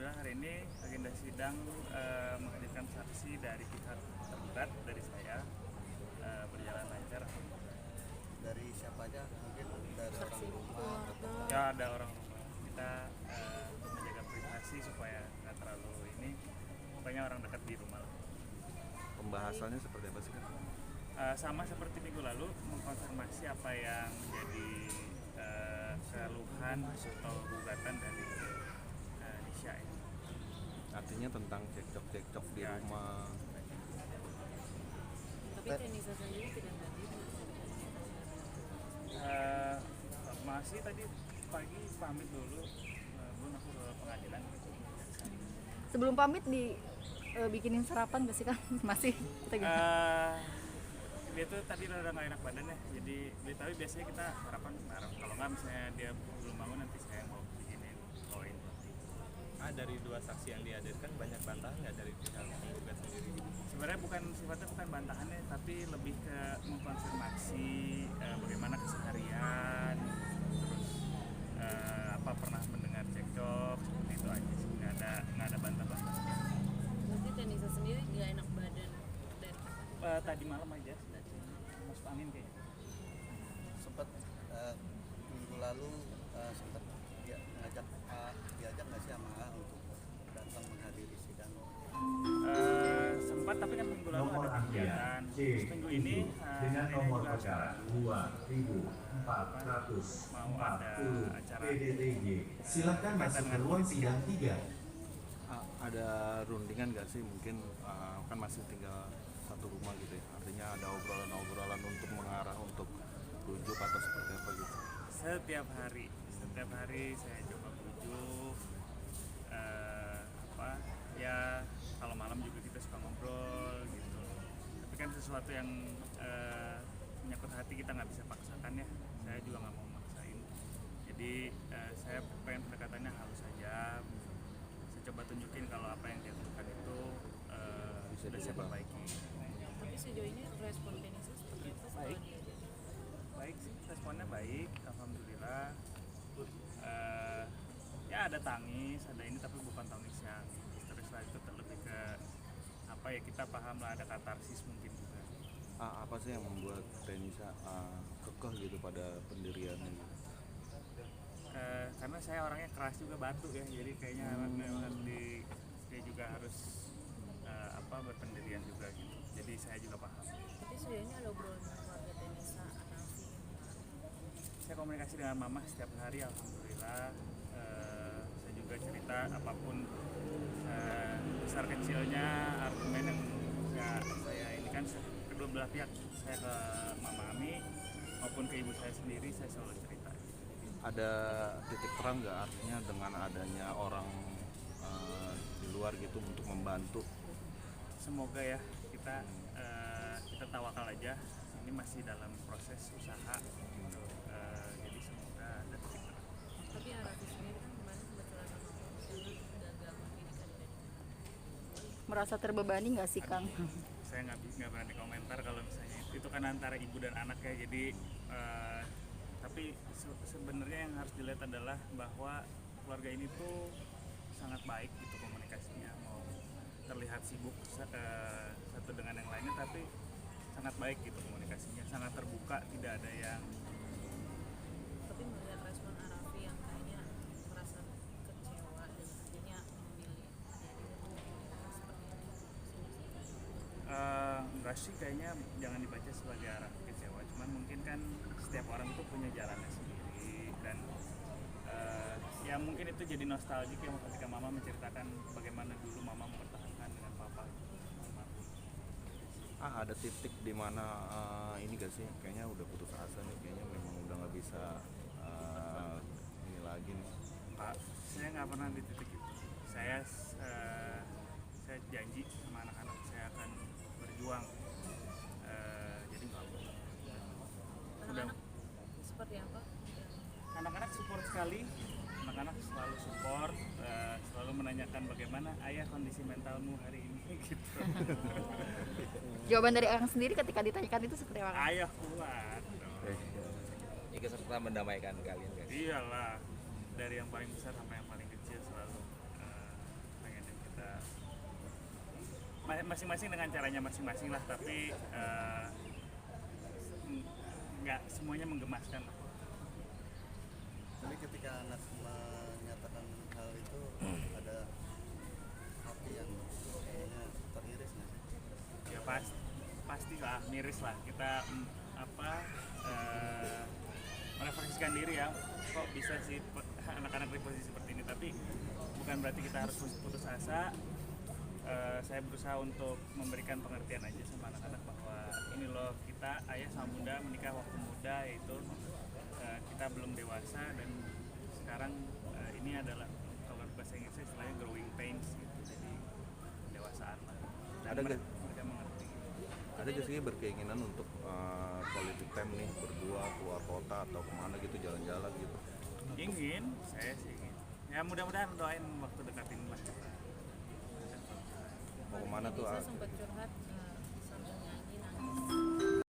alhamdulillah hari ini agenda sidang menghadirkan saksi dari pihak tergugat dari saya berjalan lancar. Dari siapa aja? Mungkin dari orang rumah atau Ya ada orang rumah. Kita untuk menjaga privasi supaya nggak terlalu ini, pokoknya orang dekat di rumah lah. Pembahasannya seperti apa sih, Kak? Sama seperti minggu lalu, mengkonfirmasi apa yang menjadi keluhan atau gugatan dari Nisha ya. Artinya tentang cekcok di Ya, rumah. Tapi Tenisa sendiri tidak hadir. Masih tadi pagi pamit dulu, belum aku ke pengadilan gitu. Sebelum pamit bikinin sarapan gak sih Kang? Masih? Atau gimana? Dia tuh tadi udah nggak enak badan ya, jadi tapi biasanya kita sarapan bareng. Kalau nggak misalnya dia belum bangun nanti saya mau bikinin bawain roti. Dari dua saksi yang dihadirkan banyak bantahan nggak dari pihak penggugat sendiri? Sebenarnya sifatnya bukan bantahannya, tapi lebih ke mengkonfirmasi bagaimana keseharian, terus apa pernah mendengar cekcok seperti itu aja sih, nggak ada bantah-bantah. Berarti Tenisa sendiri nggak enak badan dari Tadi malam aja masuk angin kayaknya. sempat minggu lalu sempat diajak nggak sih sama A untuk datang menghadiri sidang? Sempat, tapi kan minggu lalu ada kegiatan. Terus minggu ini dengan hari nomor juga perkara 2440 mau ada acara PDTG. Silakan masuk ke ruang sidang 3. Ada rundingan nggak sih? Mungkin kan masih tinggal satu rumah gitu ya. Artinya ada obrolan-obrolan untuk mengarah untuk rujuk atau seperti apa gitu. setiap hari saya coba bujuk, ya kalau malam juga kita suka ngobrol gitu, tapi kan sesuatu yang menyangkut hati kita nggak bisa paksakan ya, saya juga nggak mau maksain, jadi saya pengen pendekatannya halus saja. Saya coba tunjukin kalau apa yang dia lakukan itu sudah saya perbaiki. Tapi sejauh ini respon Tenisa seperti apa setelah Baik. diajak? Baik sih, responnya baik, alhamdulillah. Ya ada tangis, ada ini, tapi bukan tangis yang histeris lah, itu terlebih ke apa ya, kita paham lah, ada katarsis mungkin juga. Apa sih yang membuat Tenisa kekeh gitu pada pendiriannya gitu? Karena saya orangnya keras juga, batu ya, jadi kayaknya memang dia juga harus berpendirian juga gitu, jadi saya juga paham. Tapi sejauh ini ada obrolan dengan keluarga Tenisa, Anafi. Saya komunikasi dengan mama setiap hari, alhamdulillah. Saya juga cerita apapun besar kecilnya argumen yang saya ini kan kedua belah pihak, saya ke Mama Ami maupun ke ibu saya sendiri, saya selalu cerita. Ada titik terang nggak, artinya dengan adanya orang di luar gitu untuk membantu? Semoga ya, kita tawakal aja, ini masih dalam proses usaha gitu. Jadi semoga ada titik terang. Tapi Anafi sendiri kan kemarin kebetulan sama gagal pendidikan dan Merasa terbebani nggak sih Kang? Saya nggak berani komentar kalau misalnya itu kan antara ibu dan anak ya, jadi tapi sebenarnya yang harus dilihat adalah bahwa keluarga ini tuh sangat baik gitu komunikasinya, mau terlihat sibuk satu dengan yang lainnya, tapi sangat baik gitu komunikasinya, sangat terbuka, tidak ada yang tapi melihat respon Anafi yang kayaknya merasa kecewa dan akhirnya memilih seperti ini. enggak sih, kayaknya jangan dibaca sebagai arah kecewa, cuman mungkin kan setiap orang tuh punya jalannya sendiri, dan ya mungkin itu jadi nostalgia ya ketika mama menceritakan bagaimana dulu mama mempertahankan dengan papa. Ada titik di mana ini gak sih, kayaknya udah putus asa nih, kayaknya memang udah nggak bisa ini lagi nih. Pak, saya nggak pernah di titik itu. Saya janji sama anak-anak saya akan berjuang. Jadi nggak apa. Anak-anak seperti apa? Anak-anak support sekali. Anak-anak selalu support, selalu menanyakan bagaimana ayah kondisi mentalmu hari ini gitu. Jawaban dari Kang sendiri ketika ditanyakan itu seperti apa? Ayah kuat. Ikut serta mendamaikan kalian guys. Iyalah, dari yang paling besar sampai yang paling kecil selalu masing-masing dengan caranya masing-masing lah, tapi nggak semuanya menggemaskan. Tapi ketika anak menyatakan hal itu ada hati yang kayaknya teriris nggak sih? Ya pasti lah, miris lah kita merefleksikan diri ya, kok bisa sih anak-anak di posisi seperti ini, tapi bukan berarti kita harus putus asa. Saya berusaha untuk memberikan pengertian aja sama anak-anak bahwa ini loh, kita ayah sama bunda menikah waktu muda, yaitu kita belum dewasa, dan sekarang ini adalah, kalau bahasa Inggrisnya istilahnya growing pains gitu, jadi pendewasaan lah. Dan Ada nggak? mereka mengerti. Ada gak sih berkeinginan untuk quality time nih berdua keluar kota atau kemana gitu, jalan-jalan gitu? Ingin, saya sih ingin. Ya mudah-mudahan, doain waktu dekat ini lah. Mau kemana tuh? Bisa sempat curhat